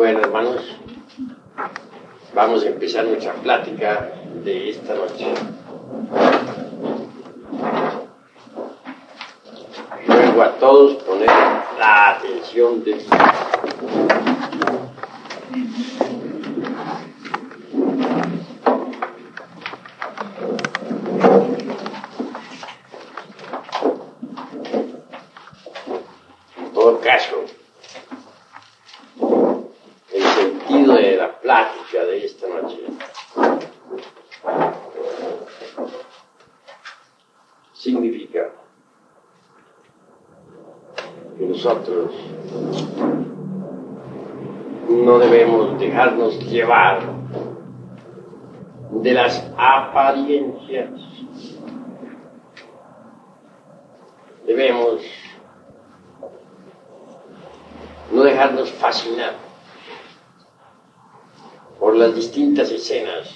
Bueno, hermanos, vamos a empezar nuestra plática de esta noche. Ruego a todos poner la atención de Dios. En todo caso, el sentido de la plática de esta noche significa que nosotros no debemos dejarnos llevar de las apariencias. Debemos no dejarnos fascinar por las distintas escenas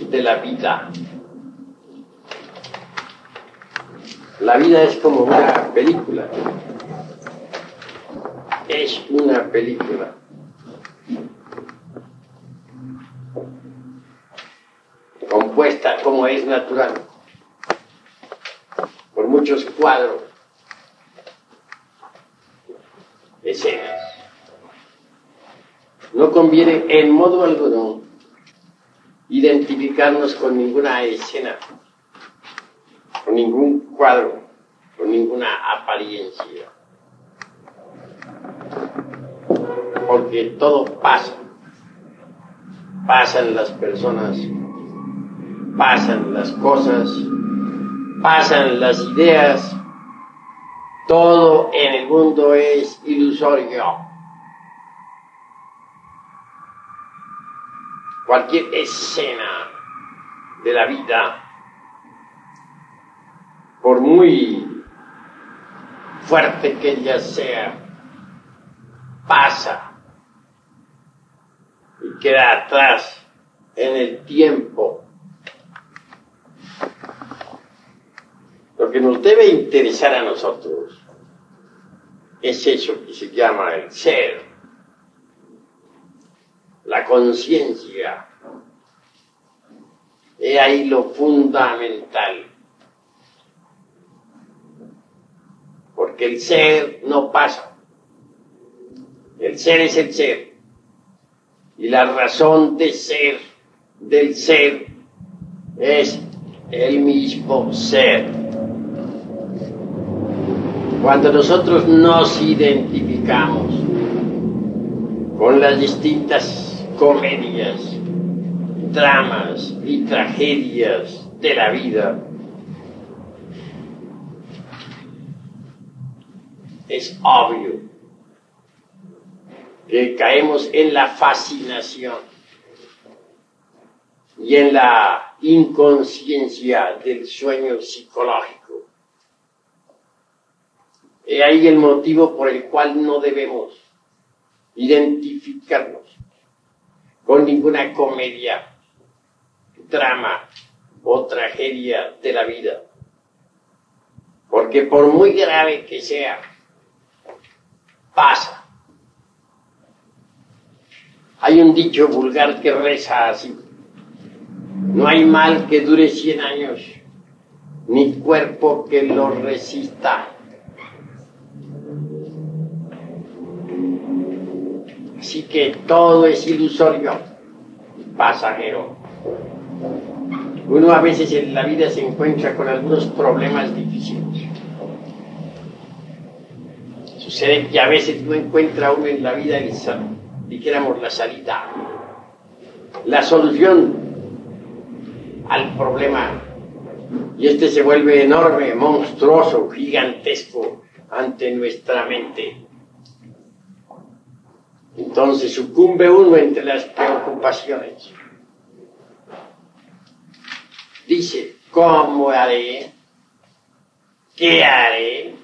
de la vida. La vida es como una película. Es una película. Compuesta, como es natural, por muchos cuadros, escenas. No conviene en modo alguno identificarnos con ninguna escena, con ningún cuadro, con ninguna apariencia. Porque todo pasa. Pasan las personas, pasan las cosas, pasan las ideas. Todo en el mundo es ilusorio. Cualquier escena de la vida, por muy fuerte que ella sea, pasa y queda atrás en el tiempo. Lo que nos debe interesar a nosotros es eso que se llama el ser, la conciencia. He ahí lo fundamental. Porque el ser no pasa. El ser es el ser. Y la razón de ser del ser es el mismo ser. Cuando nosotros nos identificamos con las distintas comedias, dramas y tragedias de la vida, es obvio que caemos en la fascinación y en la inconsciencia del sueño psicológico. He ahí el motivo por el cual no debemos identificarnos con ninguna comedia, drama o tragedia de la vida. Porque por muy grave que sea, pasa. Hay un dicho vulgar que reza así: no hay mal que dure 100 años, ni cuerpo que lo resista. Así que todo es ilusorio, pasajero. Uno a veces en la vida se encuentra con algunos problemas difíciles. Sucede que a veces no encuentra uno en la vida dijéramos la salida, la solución al problema. Y este se vuelve enorme, monstruoso, gigantesco ante nuestra mente. Entonces sucumbe uno entre las preocupaciones. Dice, ¿cómo haré? ¿Qué haré?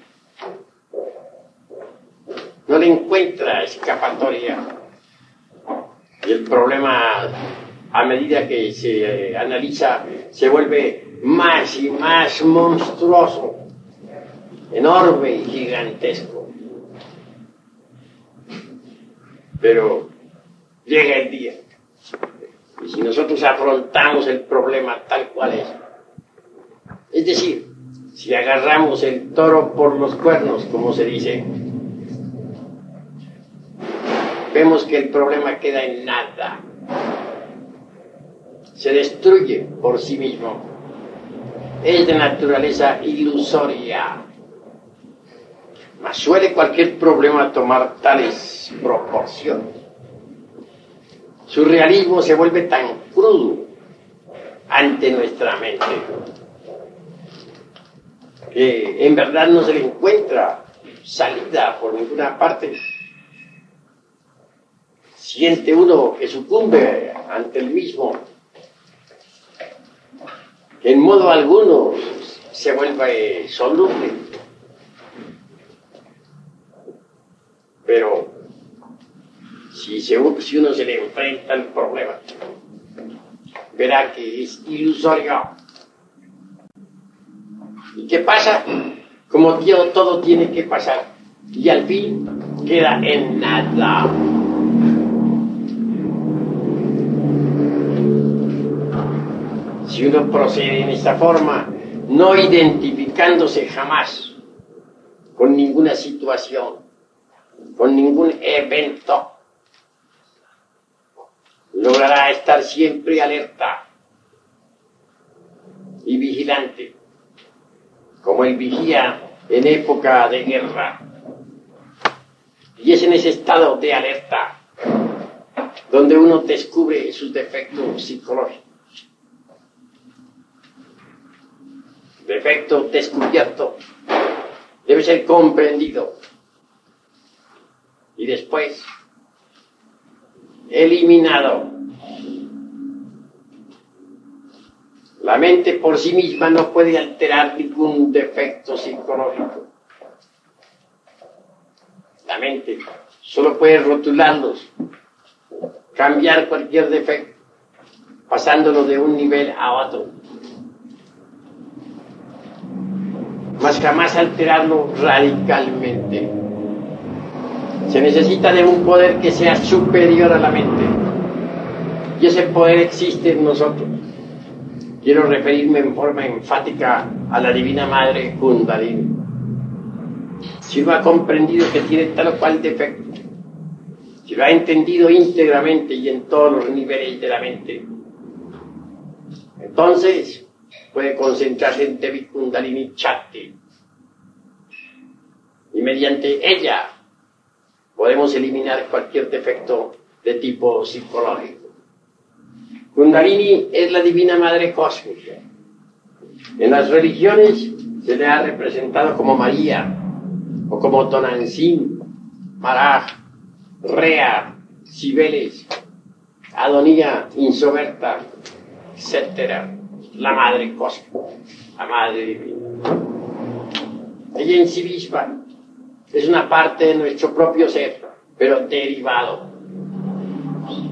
No le encuentra escapatoria. Y el problema, a medida que se analiza, se vuelve más y más monstruoso, enorme y gigantesco. Pero llega el día. Y si nosotros afrontamos el problema tal cual es decir, si agarramos el toro por los cuernos, como se dice, vemos que el problema queda en nada. Se destruye por sí mismo. Es de naturaleza ilusoria. Mas suele cualquier problema tomar tales proporciones. Su realismo se vuelve tan crudo ante nuestra mente que en verdad no se le encuentra salida por ninguna parte. Siente uno que sucumbe ante el mismo, que en modo alguno se vuelve soluble. Pero si uno se le enfrenta al problema, verá que es ilusorio. ¿Y qué pasa? Como todo tiene que pasar, y al fin queda en nada. Si uno procede en esta forma, no identificándose jamás con ninguna situación, con ningún evento, logrará estar siempre alerta y vigilante, como el vigía en época de guerra. Y es en ese estado de alerta donde uno descubre sus defectos psicológicos. Defecto descubierto debe ser comprendido y después eliminado. La mente por sí misma no puede alterar ningún defecto psicológico. La mente solo puede rotularlos, cambiar cualquier defecto, pasándolo de un nivel a otro, mas jamás alterarlo radicalmente. Se necesita de un poder que sea superior a la mente, y ese poder existe en nosotros. Quiero referirme en forma enfática a la Divina Madre Kundalini. Si uno ha comprendido que tiene tal o cual defecto, si lo ha entendido íntegramente y en todos los niveles de la mente, entonces puede concentrarse en Devi Kundalini Chakti. Y mediante ella podemos eliminar cualquier defecto de tipo psicológico. Kundalini es la Divina Madre Cósmica. En las religiones se le ha representado como María, o como Tonantzin, Maraj, Rea, Cibeles, Adonía, Insoberta, etc. La Madre Cósmica, la Madre Divina. Ella en sí misma es una parte de nuestro propio ser, pero derivado.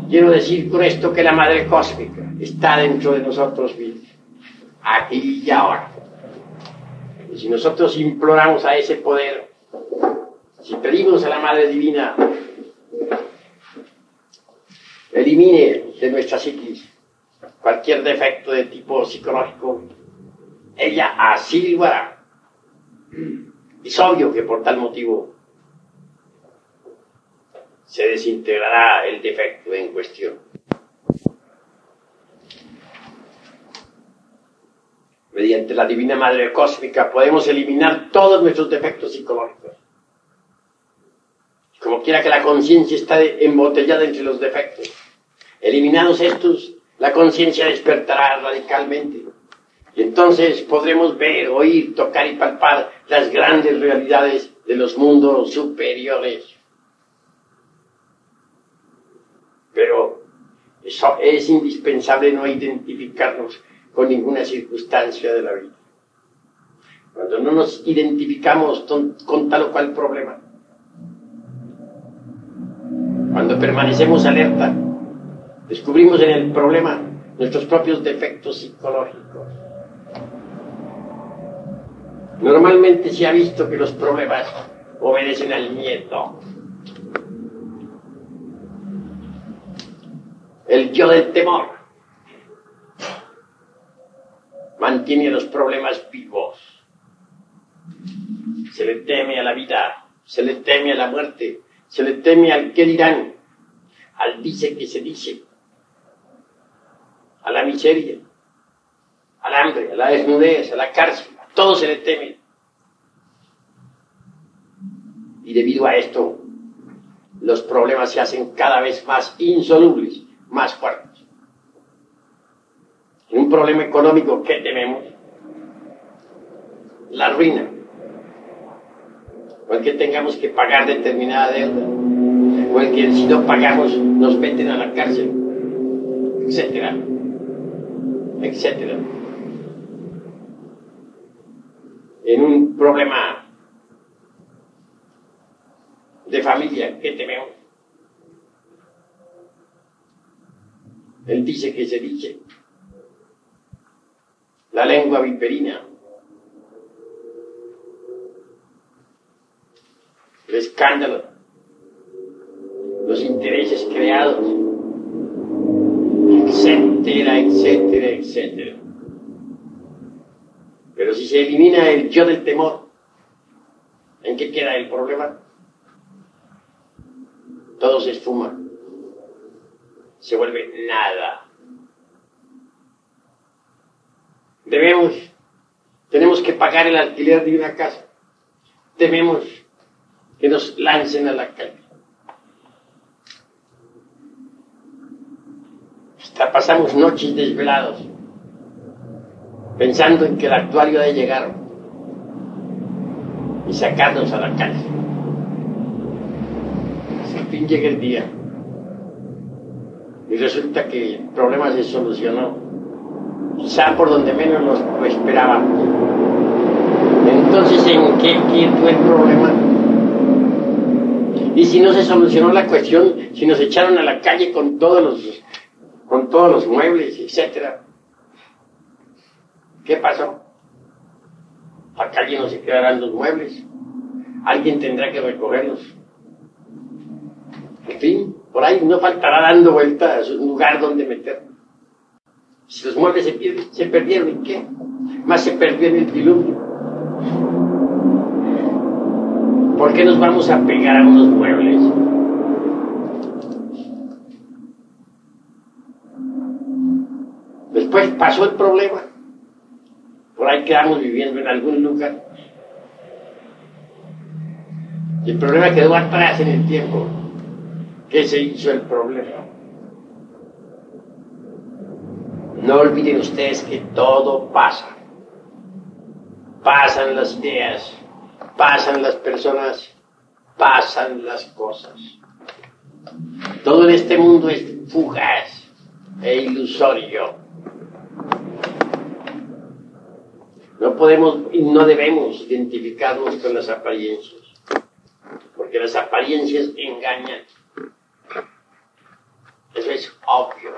Quiero decir con esto que la Madre Cósmica está dentro de nosotros mismos, aquí y ahora. Y si nosotros imploramos a ese poder, si pedimos a la Madre Divina, elimine de nuestra psiquis cualquier defecto de tipo psicológico, ella así lo hará. Es obvio que por tal motivo se desintegrará el defecto en cuestión. Mediante la Divina Madre Cósmica podemos eliminar todos nuestros defectos psicológicos. Como quiera que la conciencia está embotellada entre los defectos. Eliminados estos, la conciencia despertará radicalmente. Y entonces podremos ver, oír, tocar y palpar las grandes realidades de los mundos superiores. Pero es indispensable no identificarnos con ninguna circunstancia de la vida. Cuando no nos identificamos con tal o cual problema, cuando permanecemos alerta, descubrimos en el problema nuestros propios defectos psicológicos. Normalmente se ha visto que los problemas obedecen al miedo. El yo del temor mantiene los problemas vivos. Se le teme a la vida, se le teme a la muerte, se le teme al qué dirán, al dice que se dice, a la miseria, al hambre, a la desnudez, a la cárcel, a todo se le teme. Y debido a esto, los problemas se hacen cada vez más insolubles, más fuertes. En un problema económico, ¿qué tememos? La ruina. O el que tengamos que pagar determinada deuda. O el que si no pagamos nos meten a la cárcel. Etcétera. Etcétera. En un problema de familia, ¿qué tememos? Él dice que se dice. La lengua viperina. El escándalo. Los intereses creados. Etcétera, etcétera, etcétera. Pero si se elimina el yo del temor, ¿en qué queda el problema? Todo se esfuma, se vuelve nada. Tenemos que pagar el alquiler de una casa, tememos que nos lancen a la calle. Pasamos noches desvelados, pensando en que el actuario ha de llegar y sacarnos a la calle. Al fin llega el día y resulta que el problema se solucionó, quizá por donde menos lo esperábamos. Entonces, ¿en qué quedó el problema? Y si no se solucionó la cuestión, si nos echaron a la calle con todos los muebles, etcétera, ¿qué pasó? La calle no se quedarán los muebles, alguien tendrá que recogerlos. En fin, por ahí no faltará dando vuelta a su lugar donde meterlos. Si los muebles se perdieron, ¿en qué? Más se perdió en el diluvio. ¿Por qué nos vamos a pegar a unos muebles? Después pasó el problema. Por ahí quedamos viviendo en algún lugar. Y el problema quedó atrás en el tiempo. ¿Qué se hizo el problema? No olviden ustedes que todo pasa. Pasan las ideas, pasan las personas, pasan las cosas. Todo en este mundo es fugaz e ilusorio. No podemos y no debemos identificarnos con las apariencias, porque las apariencias engañan. Eso es obvio.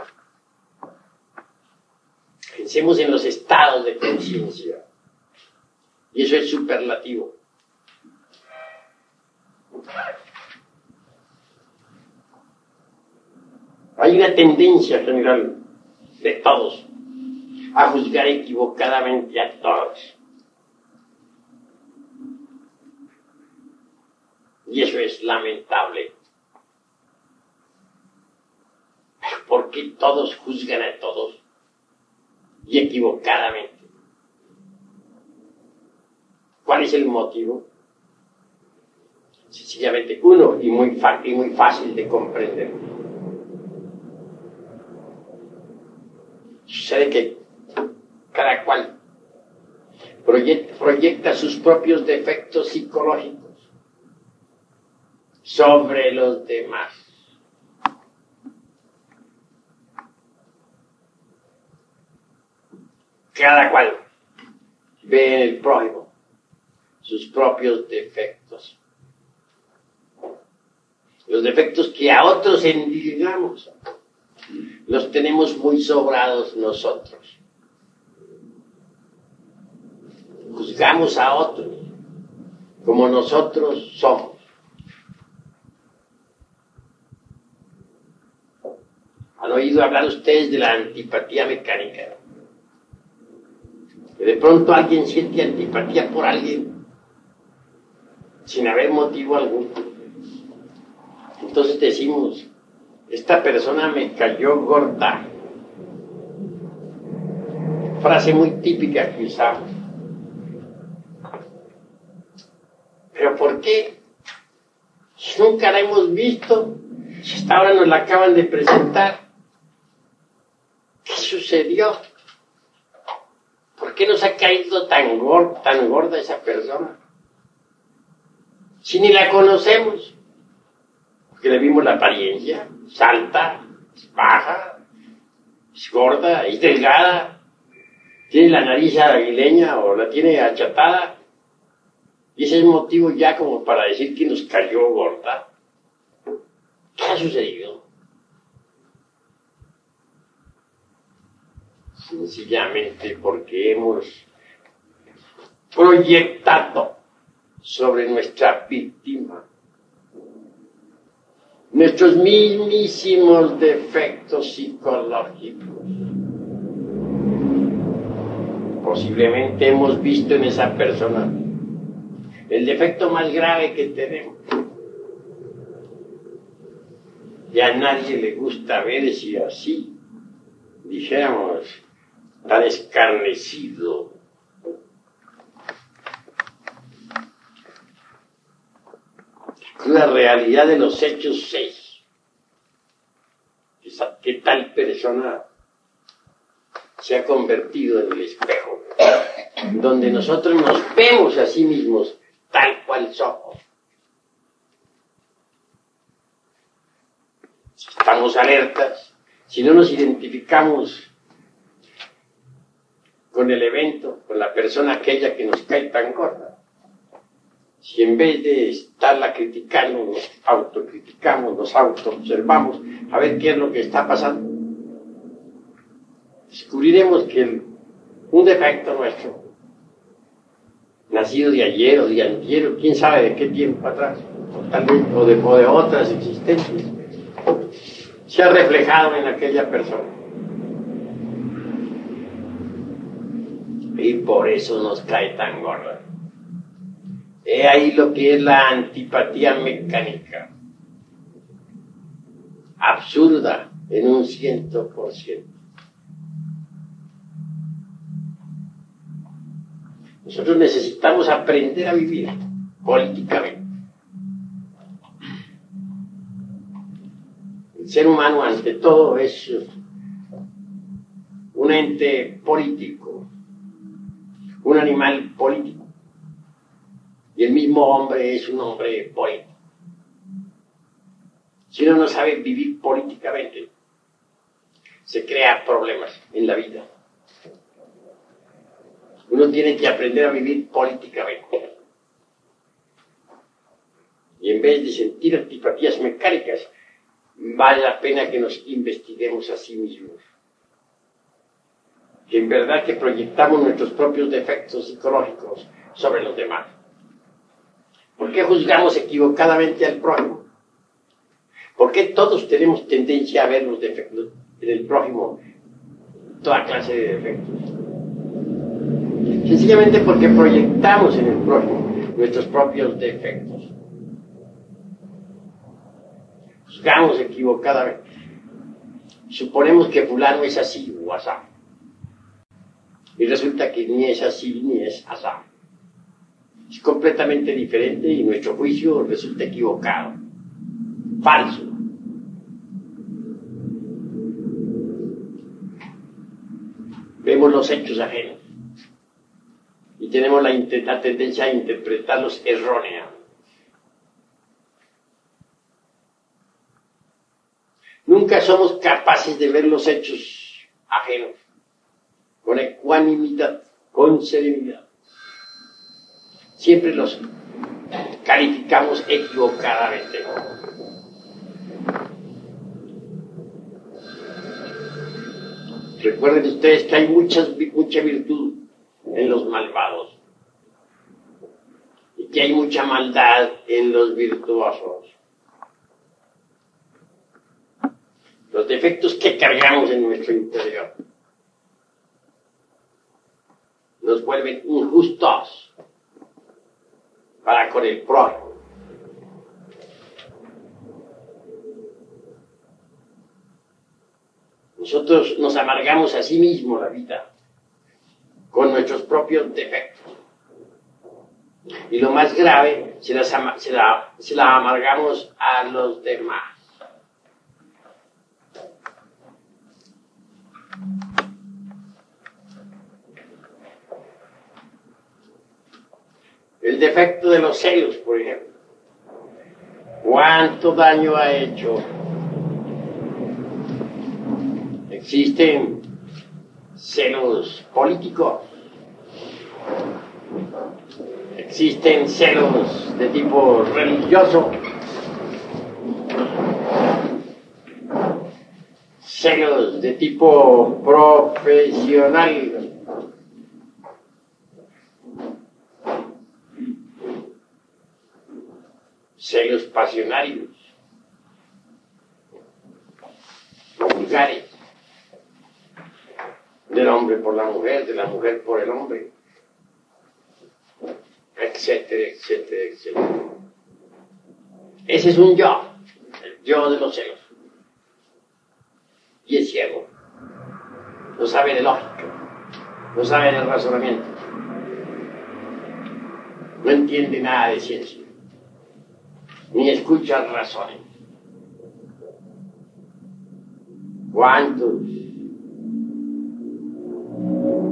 Pensemos en los estados de conciencia. Y eso es superlativo. Hay una tendencia general de todos a juzgar equivocadamente a todos. Y eso es lamentable. Pero ¿por qué todos juzgan a todos? Y equivocadamente. ¿Cuál es el motivo? Sencillamente uno, y muy fácil de comprender. Sucede que cada cual proyecta sus propios defectos psicológicos sobre los demás. Cada cual ve en el prójimo sus propios defectos. Los defectos que a otros endilgamos, los tenemos muy sobrados nosotros. Juzgamos a otros como nosotros somos. A ¿Han oído hablar ustedes de la antipatía mecánica? Que de pronto alguien siente antipatía por alguien sin haber motivo alguno. Entonces decimos, esta persona me cayó gorda. Frase muy típica que usamos. ¿Pero por qué? Si nunca la hemos visto, si hasta ahora nos la acaban de presentar. ¿Qué sucedió? ¿Por qué nos ha caído tan gorda esa persona? Si ni la conocemos. Porque le vimos la apariencia, es alta, es baja, es gorda, es delgada, tiene la nariz aguileña o la tiene achatada. Y ese es motivo ya como para decir que nos cayó gorda. ¿Qué ha sucedido? Sencillamente porque hemos proyectado sobre nuestra víctima nuestros mismísimos defectos psicológicos. Posiblemente hemos visto en esa persona el defecto más grave que tenemos. Y a nadie le gusta verse así, dijéramos, tan escarnecido. La realidad de los hechos es que tal persona se ha convertido en el espejo, donde nosotros nos vemos a sí mismos tal cual somos. Si estamos alertas, si no nos identificamos con el evento, con la persona aquella que nos cae tan gorda, si en vez de estarla criticando, nos autocriticamos, nos autoobservamos, a ver qué es lo que está pasando, descubriremos que un defecto nuestro, nacido de ayer o de antier, o quién sabe de qué tiempo atrás, o tal vez o de otras existencias, se ha reflejado en aquella persona. Y por eso nos cae tan gorda. He ahí lo que es la antipatía mecánica, absurda en un 100%. Nosotros necesitamos aprender a vivir políticamente. El ser humano, ante todo, es un ente político, un animal político. Y el mismo hombre es un hombre político. Si uno no sabe vivir políticamente, se crea problemas en la vida. Uno tiene que aprender a vivir políticamente. Y en vez de sentir antipatías mecánicas, vale la pena que nos investiguemos a sí mismos. Que en verdad que proyectamos nuestros propios defectos psicológicos sobre los demás. ¿Por qué juzgamos equivocadamente al prójimo? ¿Por qué todos tenemos tendencia a ver los defectos en el prójimo, toda clase de defectos? Sencillamente porque proyectamos en el prójimo nuestros propios defectos. Juzgamos equivocadamente. Suponemos que fulano es así o asá. Y resulta que ni es así ni es asá. Es completamente diferente y nuestro juicio resulta equivocado, falso. Vemos los hechos ajenos y tenemos la tendencia a interpretarlos erróneamente. Nunca somos capaces de ver los hechos ajenos con ecuanimidad, con serenidad. Siempre los calificamos equivocadamente. Recuerden ustedes que hay mucha virtud en los malvados y que hay mucha maldad en los virtuosos. los defectos que cargamos en nuestro interior, nos vuelven injustos para con el prójimo. Nosotros nos amargamos a sí mismos la vida con nuestros propios defectos. Y lo más grave, se la amargamos a los demás. El defecto de los celos, por ejemplo. ¿Cuánto daño ha hecho? Existen celos políticos, existen celos de tipo religioso, celos de tipo profesional, celos pasionarios, vulgares, del hombre por la mujer, de la mujer por el hombre, etcétera, etcétera, etcétera. Ese es un yo, el yo de los celos. Y es ciego. No sabe de lógica, no sabe de razonamiento, no entiende nada de ciencia, ni escucha razones. ¿Cuántos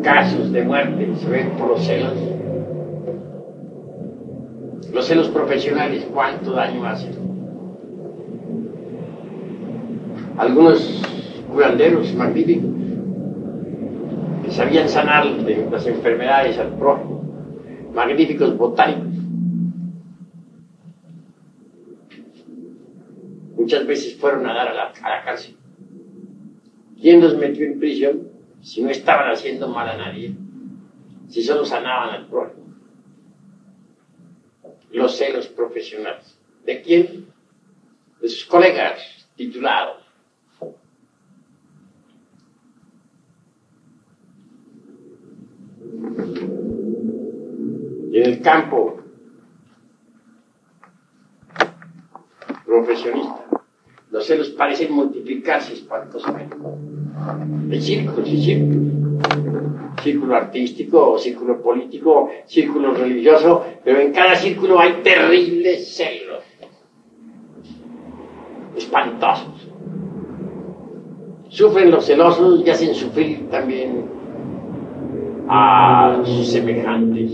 casos de muerte se ven por los celos? Los celos profesionales, ¿cuánto daño hacen? Algunos curanderos magníficos que sabían sanar de las enfermedades al prójimo, magníficos botánicos, muchas veces fueron a dar a la cárcel. ¿Quién los metió en prisión si no estaban haciendo mal a nadie? Si solo sanaban al prójimo. Los celos profesionales. ¿De quién? De sus colegas titulados. Y en el campo profesionista, los celos parecen multiplicarse espantosamente. Hay círculos y círculos. Círculo artístico, círculo político, círculo religioso, pero en cada círculo hay terribles celos. Espantosos. Sufren los celosos y hacen sufrir también a sus semejantes.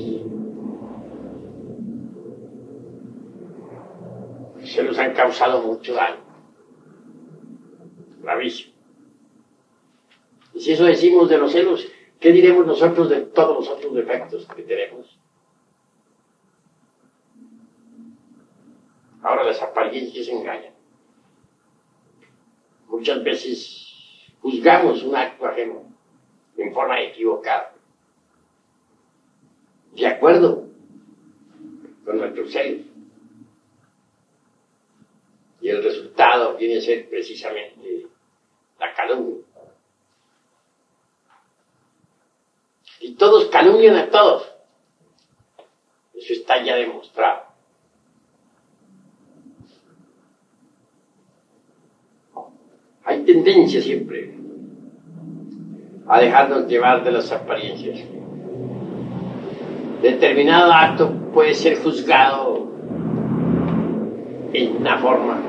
Se los han causado mucho daño. Gravísimo. Y si eso decimos de los celos, ¿qué diremos nosotros de todos los otros defectos que tenemos? Ahora las apariencias engañan. Muchas veces juzgamos un acto ajeno en forma equivocada, de acuerdo con nuestros celos. Y el resultado viene a ser precisamente la calumnia. Y todos calumnian a todos. Eso está ya demostrado. Hay tendencia siempre a dejarnos llevar de las apariencias. Determinado acto puede ser juzgado en una forma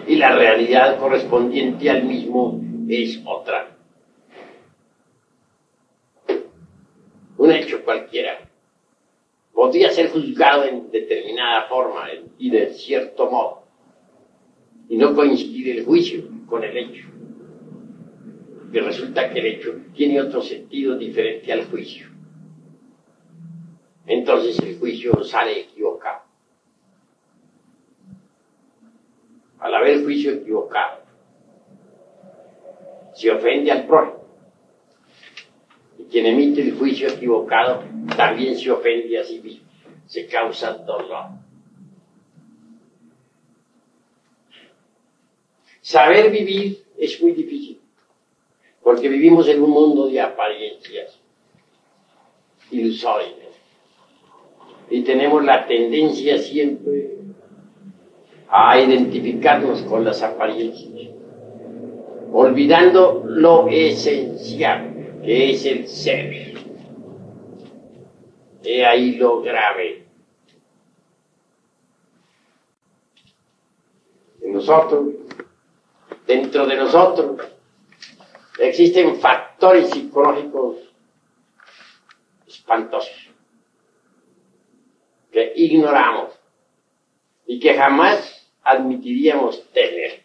y la realidad correspondiente al mismo es otra. Un hecho cualquiera podría ser juzgado en determinada forma y de cierto modo, y no coincidir el juicio con el hecho. Y resulta que el hecho tiene otro sentido diferente al juicio. Entonces el juicio sale equivocado. Al haber juicio equivocado, se ofende al prójimo. Y quien emite el juicio equivocado también se ofende a sí mismo. Se causa dolor. Saber vivir es muy difícil, porque vivimos en un mundo de apariencias ilusorias y tenemos la tendencia siempre a identificarnos con las apariencias, olvidando lo esencial, que es el ser. He ahí lo grave. En nosotros, dentro de nosotros, existen factores psicológicos espantosos que ignoramos y que jamás admitiríamos tener.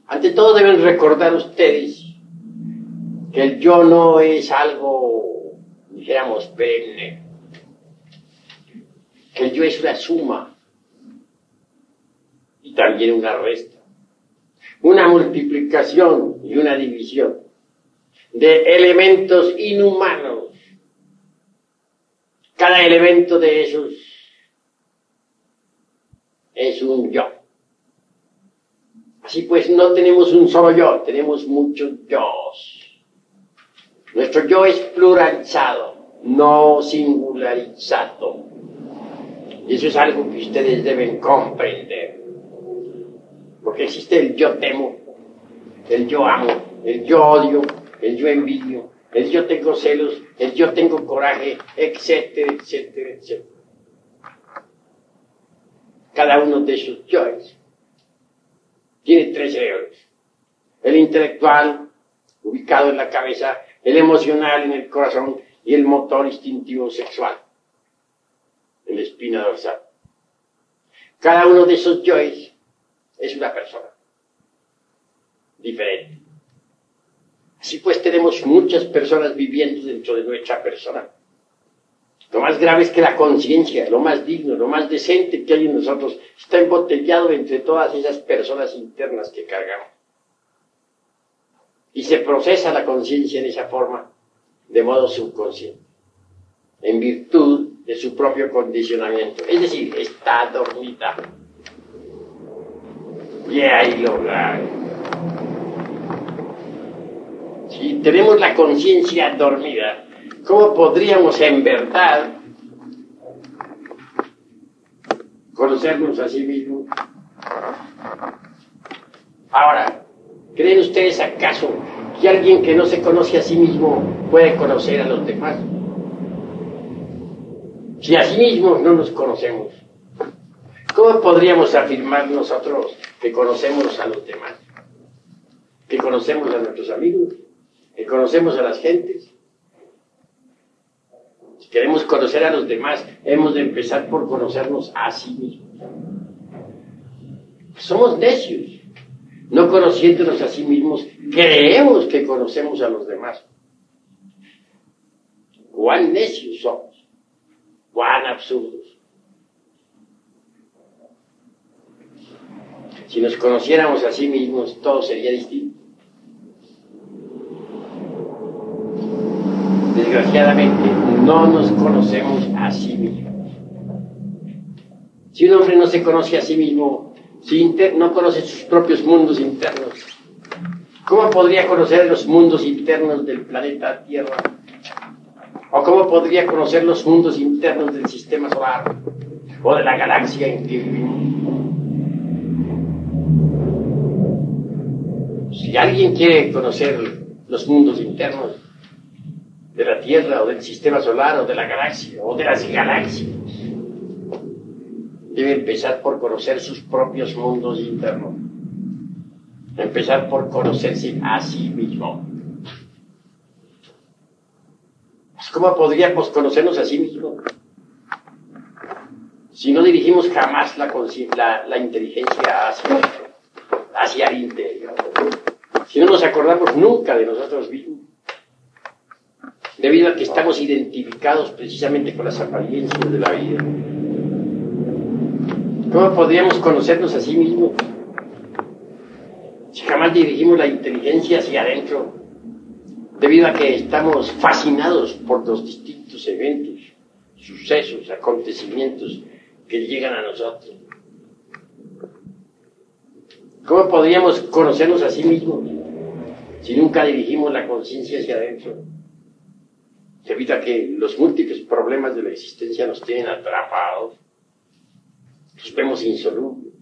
Ante todo deben recordar ustedes que el yo no es algo, dijéramos, perenne, que el yo es una suma y también una resta, una multiplicación y una división de elementos inhumanos. Cada elemento de esos es un yo. Así pues, no tenemos un solo yo, tenemos muchos yos. Nuestro yo es pluralizado, no singularizado. Y eso es algo que ustedes deben comprender. Porque existe el yo temo, el yo amo, el yo odio, el yo envidio, el yo tengo celos, el yo tengo coraje, etcétera, etcétera, etcétera. Cada uno de esos yoes tiene tres cerebros. El intelectual, ubicado en la cabeza, el emocional en el corazón y el motor instintivo sexual en la espina dorsal. Cada uno de esos yoes es una persona diferente. Así pues tenemos muchas personas viviendo dentro de nuestra persona. Lo más grave es que la conciencia, lo más digno, lo más decente que hay en nosotros, está embotellado entre todas esas personas internas que cargamos. Y se procesa la conciencia en esa forma, de modo subconsciente, en virtud de su propio condicionamiento. Es decir, está dormida. Y ahí lo grave. Si tenemos la conciencia dormida, ¿cómo podríamos en verdad conocernos a sí mismos? Ahora, ¿creen ustedes acaso que alguien que no se conoce a sí mismo puede conocer a los demás? Si a sí mismos no nos conocemos, ¿cómo podríamos afirmar nosotros que conocemos a los demás? Que conocemos a nuestros amigos, que conocemos a las gentes. Si queremos conocer a los demás, hemos de empezar por conocernos a sí mismos. Somos necios. No conociéndonos a sí mismos, creemos que conocemos a los demás. Cuán necios somos, cuán absurdos. Si nos conociéramos a sí mismos, todo sería distinto. Desgraciadamente, no nos conocemos a sí mismos. Si un hombre no se conoce a sí mismo, si no conoce sus propios mundos internos, ¿cómo podría conocer los mundos internos del planeta Tierra? ¿O cómo podría conocer los mundos internos del sistema solar o de la galaxia en que vivimos? Si alguien quiere conocer los mundos internos de la Tierra o del sistema solar o de la galaxia o de las galaxias, debe empezar por conocer sus propios mundos internos, empezar por conocerse a sí mismo. ¿Cómo podríamos conocernos a sí mismos si no dirigimos jamás la inteligencia hacia el interior? Si no nos acordamos nunca de nosotros mismos, debido a que estamos identificados precisamente con las apariencias de la vida. ¿Cómo podríamos conocernos a sí mismos si jamás dirigimos la inteligencia hacia adentro, debido a que estamos fascinados por los distintos eventos, sucesos, acontecimientos que llegan a nosotros? ¿Cómo podríamos conocernos a sí mismos si nunca dirigimos la conciencia hacia adentro? Se evita que los múltiples problemas de la existencia nos tienen atrapados, los vemos insolubles,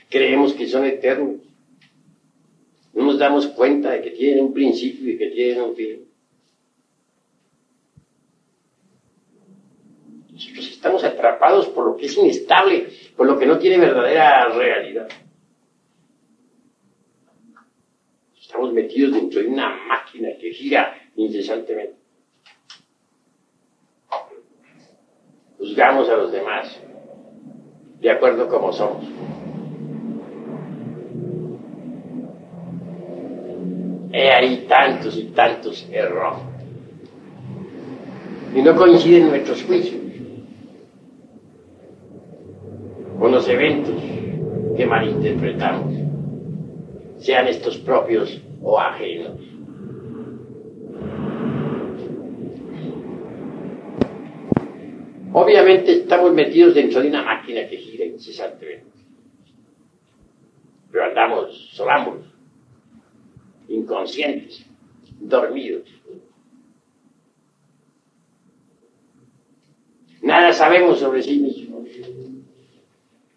creemos que son eternos, no nos damos cuenta de que tienen un principio y que tienen un fin. Nosotros estamos atrapados por lo que es inestable, por lo que no tiene verdadera realidad. Estamos metidos dentro de una máquina que gira incesantemente. Juzgamos a los demás de acuerdo a cómo somos. He ahí tantos y tantos errores. Y no coinciden nuestros juicios con los eventos que malinterpretamos, sean estos propios o ajenos. Obviamente estamos metidos dentro de una máquina que gira incesantemente, pero andamos sonámbulos, inconscientes, dormidos. Nada sabemos sobre sí mismos,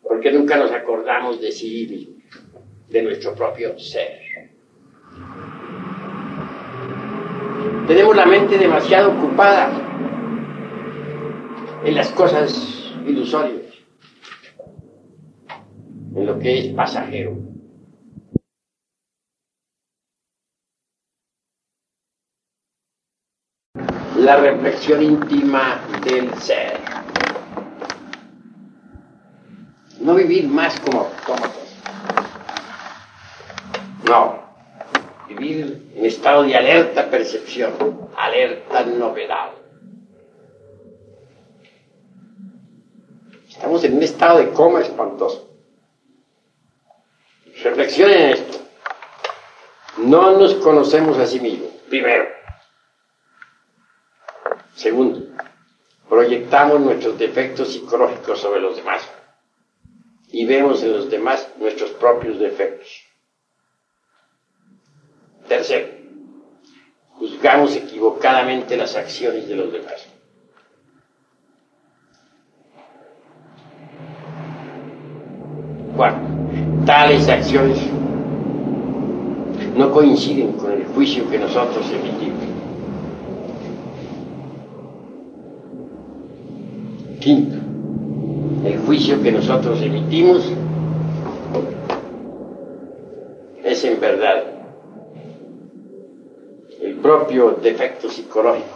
porque nunca nos acordamos de sí mismos, de nuestro propio ser. Tenemos la mente demasiado ocupada en las cosas ilusorias, en lo que es pasajero. La reflexión íntima del ser. No vivir más como autómatas. No. Vivir en estado de alerta percepción, alerta novedad. Estamos en un estado de coma espantoso. Reflexionen en esto. No nos conocemos a sí mismos, primero. Segundo, proyectamos nuestros defectos psicológicos sobre los demás y vemos en los demás nuestros propios defectos. Tercero, juzgamos equivocadamente las acciones de los demás. Cuarto, tales acciones no coinciden con el juicio que nosotros emitimos. Quinto, el juicio que nosotros emitimos es en verdad el propio defecto psicológico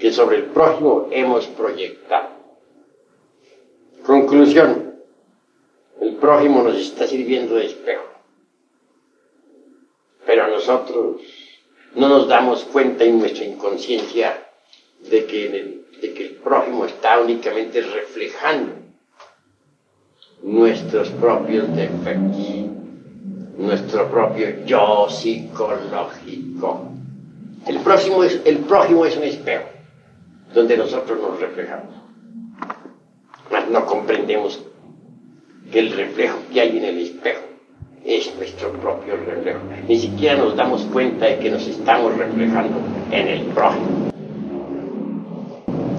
que sobre el prójimo hemos proyectado. Conclusión, el prójimo nos está sirviendo de espejo, pero nosotros no nos damos cuenta en nuestra inconsciencia de que el prójimo está únicamente reflejando nuestros propios defectos, nuestro propio yo psicológico. El prójimo es un espejo donde nosotros nos reflejamos. Mas no comprendemos que el reflejo que hay en el espejo es nuestro propio reflejo. Ni siquiera nos damos cuenta de que nos estamos reflejando en el prójimo.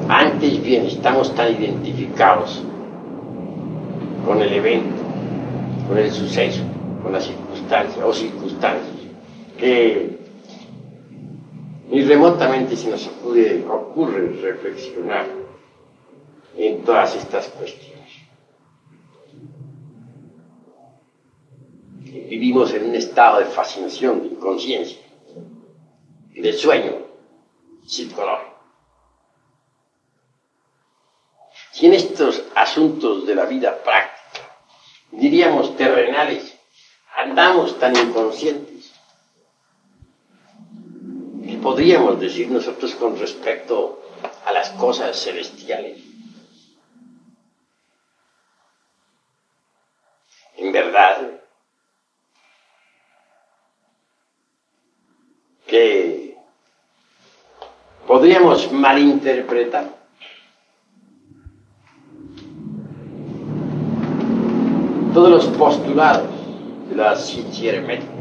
Antes bien, estamos tan identificados con el evento, con el suceso, con la circunstancia o circunstancias, que ni remotamente se nos ocurre reflexionar en todas estas cuestiones. Vivimos en un estado de fascinación, de inconsciencia, de sueño psicológico. Si en estos asuntos de la vida práctica, diríamos terrenales, andamos tan inconscientes, ¿qué podríamos decir nosotros con respecto a las cosas celestiales? En verdad, que podríamos malinterpretar todos los postulados de la ciencia hermética.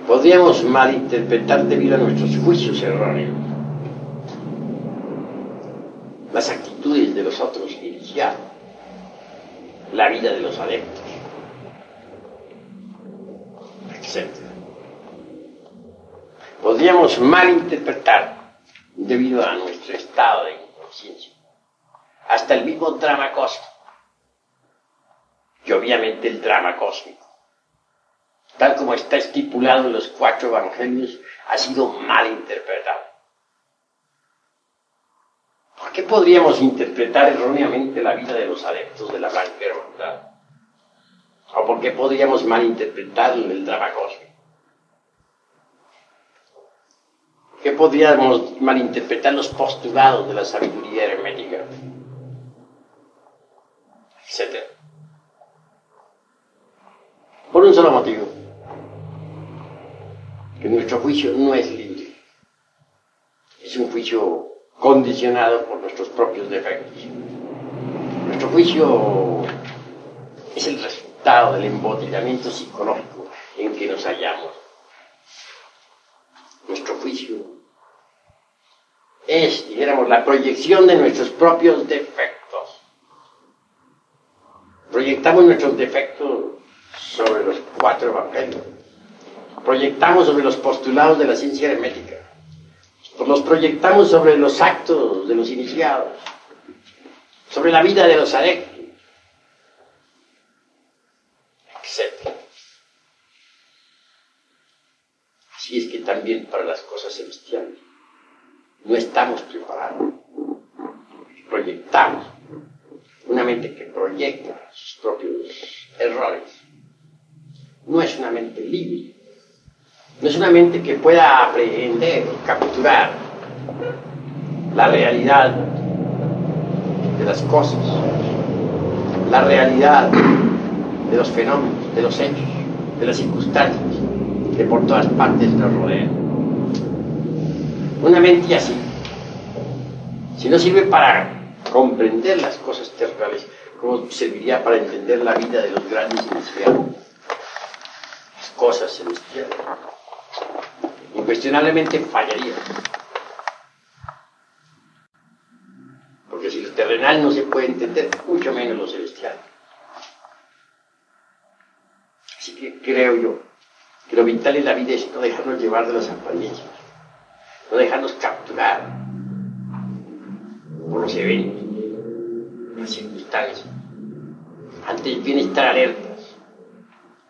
Podríamos malinterpretar debido a nuestros juicios erróneos las actitudes de los otros iniciados, la vida de los adeptos, etc. Podríamos malinterpretar debido a nuestro estado de inconsciencia hasta el mismo drama cósmico, y obviamente el drama cósmico, tal como está estipulado en los 4 evangelios, ha sido mal interpretado. ¿Por qué podríamos interpretar erróneamente la vida de los adeptos de la Blanca Hermandad? ¿O por qué podríamos malinterpretar el drama cósmico? ¿Por qué podríamos malinterpretar los postulados de la sabiduría hermética? Etcétera. Por un solo motivo: que nuestro juicio no es libre. Es un juicio condicionado por nuestros propios defectos. Nuestro juicio es el resultado del embotellamiento psicológico en que nos hallamos. Nuestro juicio es, dijéramos, la proyección de nuestros propios defectos. Proyectamos nuestros defectos sobre los 4 evangelios. Proyectamos sobre los postulados de la ciencia hermética. Los proyectamos sobre los actos de los iniciados, sobre la vida de los adeptos, etc. Así es que también para las cosas celestiales no estamos preparados. Proyectamos. Una mente que proyecta sus propios errores no es una mente libre. No es una mente que pueda aprehender, capturar la realidad de las cosas, la realidad de los fenómenos, de los hechos, de las circunstancias que por todas partes nos rodean. Una mente así, si no sirve para comprender las cosas terrenales, ¿cómo serviría para entender la vida de los grandes iniciados? Las cosas celestiales. Incuestionablemente fallaría. Porque si lo terrenal no se puede entender, mucho menos lo celestial. Así que creo yo que lo vital en la vida es no dejarnos llevar de las apariencias, no dejarnos capturar por los eventos, las circunstancias. Antes bien estar alertas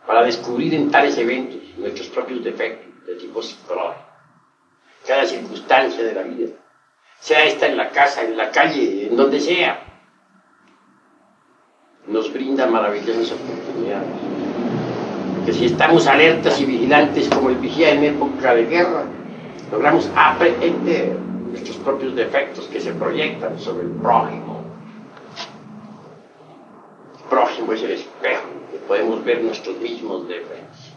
para descubrir en tales eventos nuestros propios defectos de tipo psicológico. Cada circunstancia de la vida, sea esta en la casa, en la calle, en donde sea, nos brinda maravillosas oportunidades. Porque si estamos alertas y vigilantes como el vigía en época de guerra, logramos aprehender nuestros propios defectos que se proyectan sobre el prójimo. El prójimo es el espejo que podemos ver nuestros mismos defectos.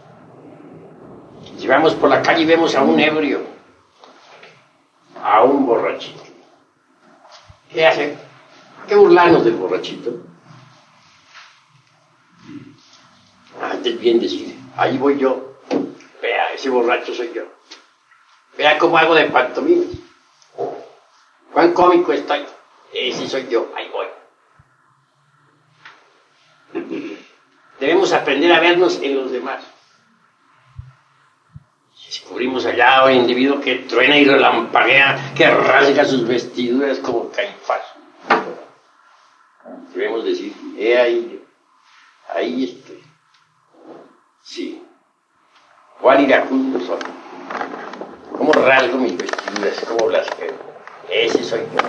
Si vamos por la calle y vemos a un ebrio, a un borrachito, ¿qué hace? ¿Por qué burlarnos del borrachito? Antes bien decir, ahí voy yo, vea, ese borracho soy yo. Vea cómo hago de pantomimas. Cuán cómico estoy. Ese soy yo, ahí voy. Debemos aprender a vernos en los demás. Descubrimos allá a un individuo que truena y relampaguea, que rasga sus vestiduras como Caifás. Debemos decir, ahí estoy. Sí, Juan iracundo soy. ¿Cómo rasgo mis vestiduras? ¿Cómo blasfemo? Ese soy yo.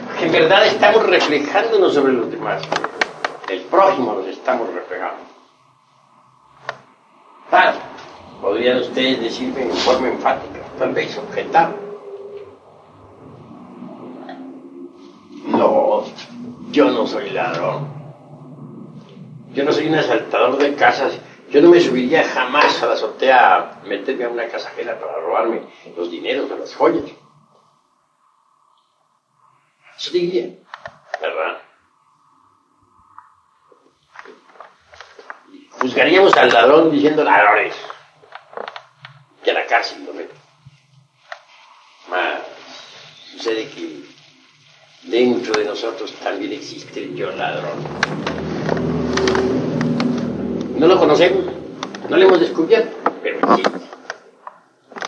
Porque en verdad estamos reflejándonos sobre los demás. El prójimo nos estamos reflejando. Claro, podrían ustedes decirme en forma enfática, tal vez objetar. No, yo no soy ladrón. Yo no soy un asaltador de casas. Yo no me subiría jamás a la azotea a meterme a una casa ajena para robarme los dineros o las joyas. Eso diría, ¿verdad? Juzgaríamos al ladrón diciendo ladrones, que a la cárcel lo meten. Mas sucede que dentro de nosotros también existe el yo ladrón. No lo conocemos, no lo hemos descubierto, pero existe.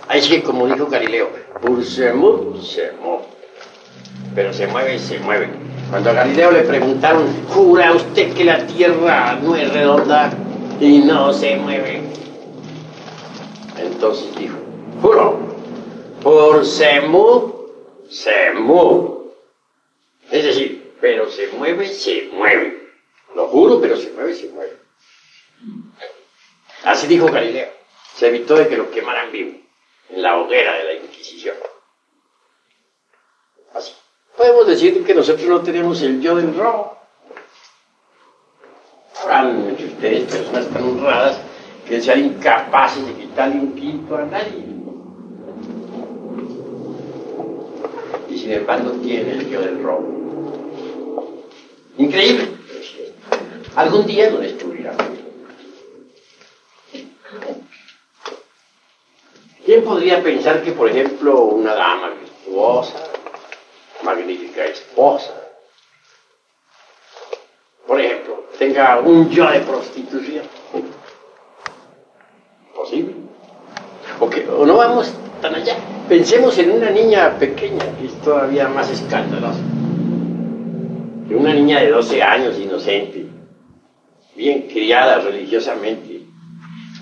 Ahí sí, como dijo Galileo, por se mueve, pero se mueve. Cuando a Galileo le preguntaron, ¿jura usted que la Tierra no es redonda y no se mueve? Entonces dijo, juro, por se mueve. Es decir, pero se mueve. Lo juro, pero se mueve. Así dijo Galileo. Se evitó de que lo quemaran vivo en la hoguera de la Inquisición. Así. Podemos decir que nosotros no tenemos el yo del robo. Habrán entre ustedes personas tan honradas que sean incapaces de quitarle un quinto a nadie. Y sin embargo tiene el yo del robo. Increíble. Algún día lo descubrirán. ¿Quién podría pensar que, por ejemplo, una dama virtuosa, magnífica esposa, por ejemplo, tenga un yo de prostitución? ¿Posible? O no vamos tan allá. Pensemos en una niña pequeña, que es todavía más escandalosa. Que una niña de 12 años, inocente, bien criada religiosamente,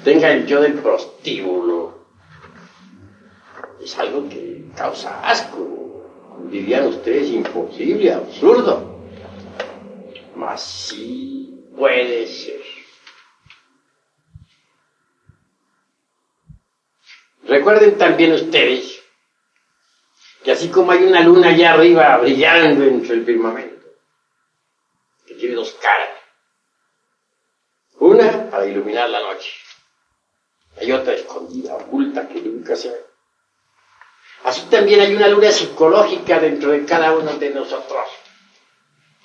tenga el yo del prostíbulo. Es algo que causa asco. Dirían ustedes, imposible, absurdo. Mas sí puede ser. Recuerden también ustedes que así como hay una luna allá arriba brillando entre el firmamento, que tiene dos caras, una para iluminar la noche, hay otra escondida, oculta, que nunca se ve. Así también hay una luna psicológica dentro de cada uno de nosotros,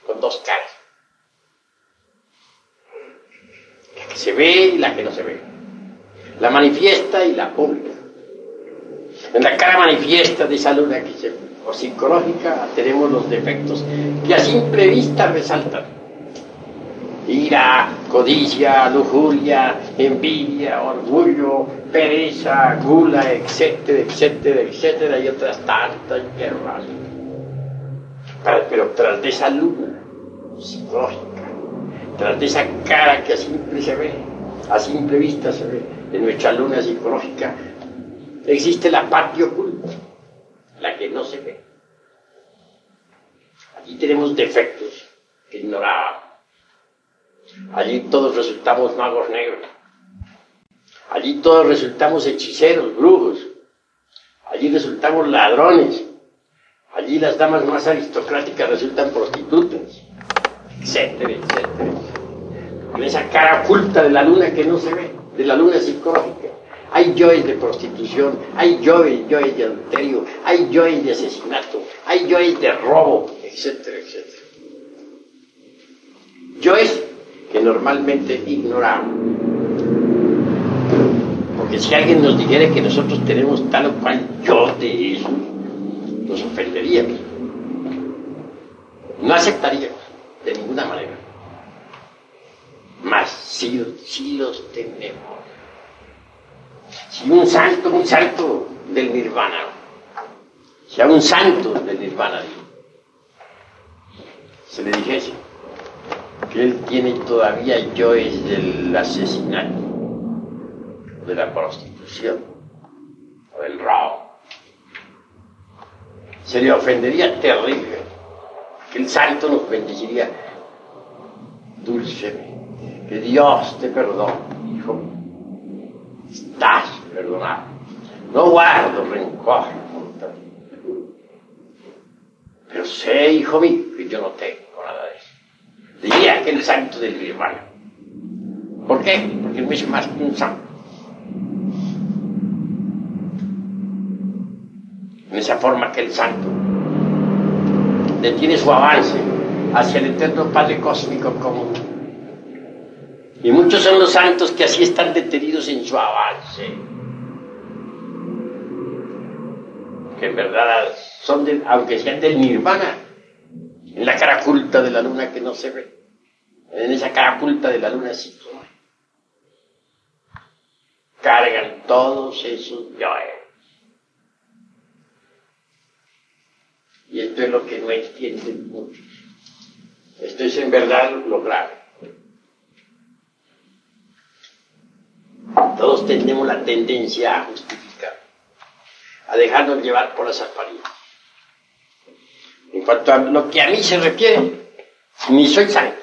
con dos caras. La que se ve y la que no se ve. La manifiesta y la pública. En la cara manifiesta de esa luna o psicológica tenemos los defectos que a simple vista resaltan. Ira, codicia, lujuria, envidia, orgullo, pereza, gula, etcétera, y otras tantas guerras. Pero tras de esa luna psicológica, tras de esa cara que a simple vista se ve, de nuestra luna psicológica, existe la parte oculta, la que no se ve. Aquí tenemos defectos que ignorábamos. Allí todos resultamos magos negros. Allí todos resultamos hechiceros, brujos. Allí resultamos ladrones. Allí las damas más aristocráticas resultan prostitutas, etcétera. En esa cara oculta de la luna que no se ve, de la luna psicológica, hay yoes de prostitución, hay yoes de adulterio, hay yoes de asesinato, hay yoes de robo, etcétera. Yoes que normalmente ignoramos. Porque si alguien nos dijera que nosotros tenemos tal o cual yo de eso, nos ofenderíamos. No aceptaríamos, de ninguna manera. Mas sí los tenemos. Si un santo del nirvana, si a un santo del nirvana se le dijese que él tiene todavía yoes del asesinato, o de la prostitución, o del robo, se le ofendería terrible, que el santo nos bendeciría dulcemente, que Dios te perdone, hijo mío, estás perdonado, no guardo rencor contra ti, pero sé, hijo mío, que yo no tengo nada de eso. Diría aquel santo del nirvana. ¿Por qué? Porque él me hizo más que un santo. En esa forma que el santo detiene su avance hacia el eterno Padre Cósmico común. Y muchos son los santos que así están detenidos en su avance, que en verdad son, aunque sean del nirvana, en la cara oculta de la luna que no se ve, en esa cara oculta de la luna sí cargan todos esos yoes. Y esto es lo que no entienden muchos. Esto es en verdad lo grave. Todos tenemos la tendencia a justificar, a dejarnos llevar por las apariencias. En cuanto a lo que a mí se refiere, ni soy santo,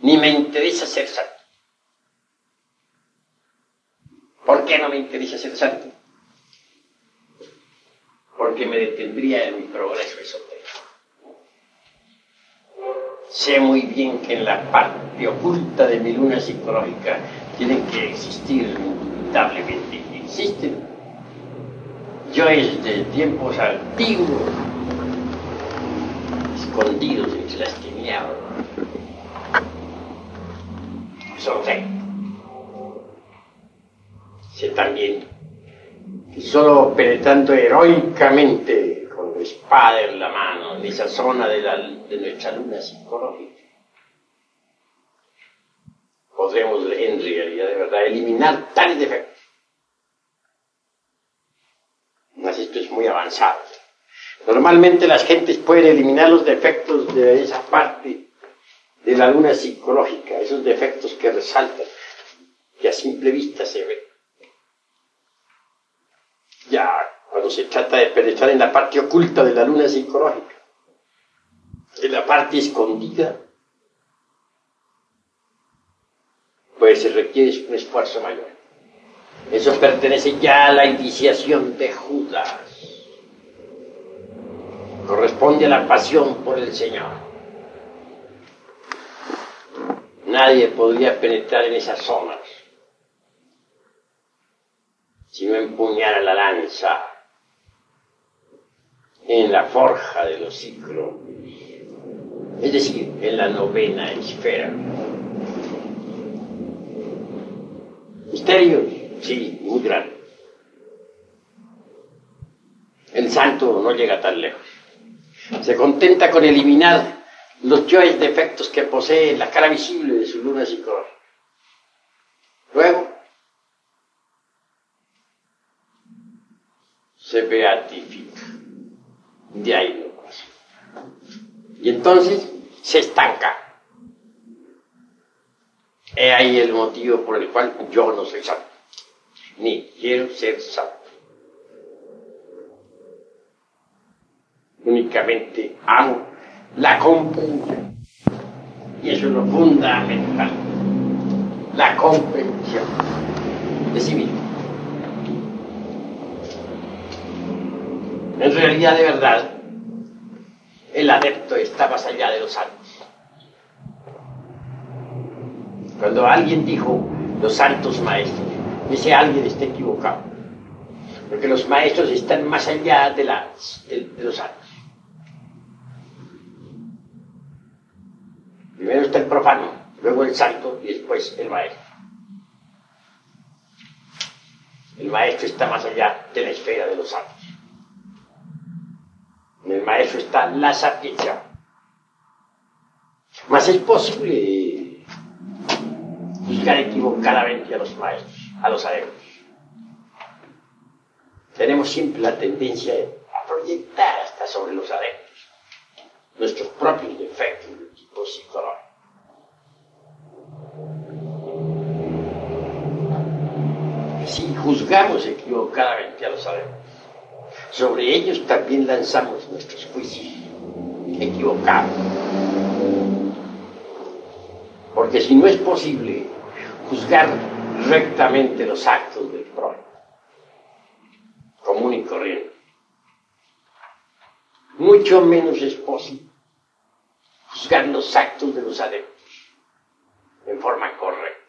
ni me interesa ser santo. ¿Por qué no me interesa ser santo? Porque me detendría en mi progreso esotérico. Sé muy bien que en la parte oculta de mi luna psicológica tienen que existir indubitablemente, existen yoes de tiempos antiguos, escondidos entre las tinieblas. Eso sé también que solo penetrando heroicamente con la espada en la mano en esa zona de nuestra luna psicológica podremos en realidad de verdad eliminar tales defectos. Mas esto es muy avanzado. Normalmente las gentes pueden eliminar los defectos de esa parte de la luna psicológica, esos defectos que resaltan, que a simple vista se ven. Ya cuando se trata de penetrar en la parte oculta de la luna psicológica, en la parte escondida, pues se requiere un esfuerzo mayor. Eso pertenece ya a la iniciación de Judas. Corresponde a la pasión por el Señor. Nadie podría penetrar en esas zonas si no empuñara la lanza en la forja de los ciclos, es decir, en la novena esfera. Misterios, sí, muy grandes. El santo no llega tan lejos. Se contenta con eliminar los yoes defectos que posee la cara visible de su luna psicológica. Luego, se beatifica. De ahí no pasa. Y entonces se estanca. He ahí el motivo por el cual yo no soy santo, ni quiero ser santo. Únicamente amo la comprensión. Y eso es lo fundamental. La comprensión de sí mismo. En realidad, de verdad, el adepto está más allá de los santos. Cuando alguien dijo los santos maestros, ese alguien está equivocado. Porque los maestros están más allá de los santos. Primero está el profano, luego el santo y después el maestro. El maestro está más allá de la esfera de los santos. En el maestro está la sapiencia. Mas es posible juzgar equivocadamente a los maestros, a los adeptos. Tenemos siempre la tendencia a proyectar hasta sobre los adeptos nuestros propios defectos de tipo psicológico. Si juzgamos equivocadamente a los adeptos, sobre ellos también lanzamos nuestros juicios equivocados. Porque si no es posible juzgar rectamente los actos del prójimo, común y corriente, mucho menos es posible juzgar los actos de los adeptos en forma correcta.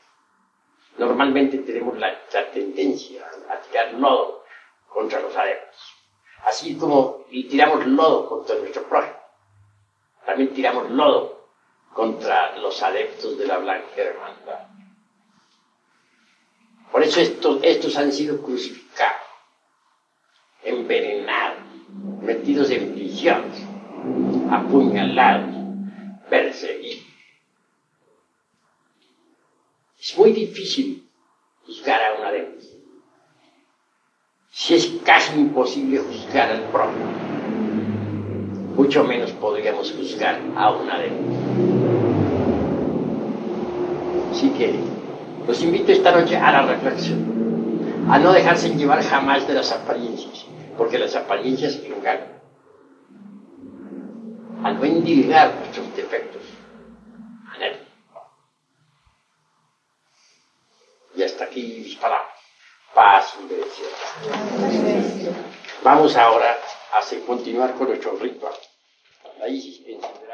Normalmente tenemos la tendencia a tirar lodo contra los adeptos, así como tiramos lodo contra nuestro prójimo. También tiramos lodo contra los adeptos de la blanca hermandad. Por eso estos han sido crucificados, envenenados, metidos en prisiones, apuñalados, perseguidos. Es muy difícil juzgar a un adepto. Si es casi imposible juzgar al prójimo, mucho menos podríamos juzgar a un adepto. Así que los invito esta noche a la reflexión, a no dejarse llevar jamás de las apariencias, porque las apariencias engañan, a no endilgar nuestros defectos a nadie. Y hasta aquí mis palabras. Paz y bendición. Vamos ahora a continuar con nuestro ritual. La existencia de la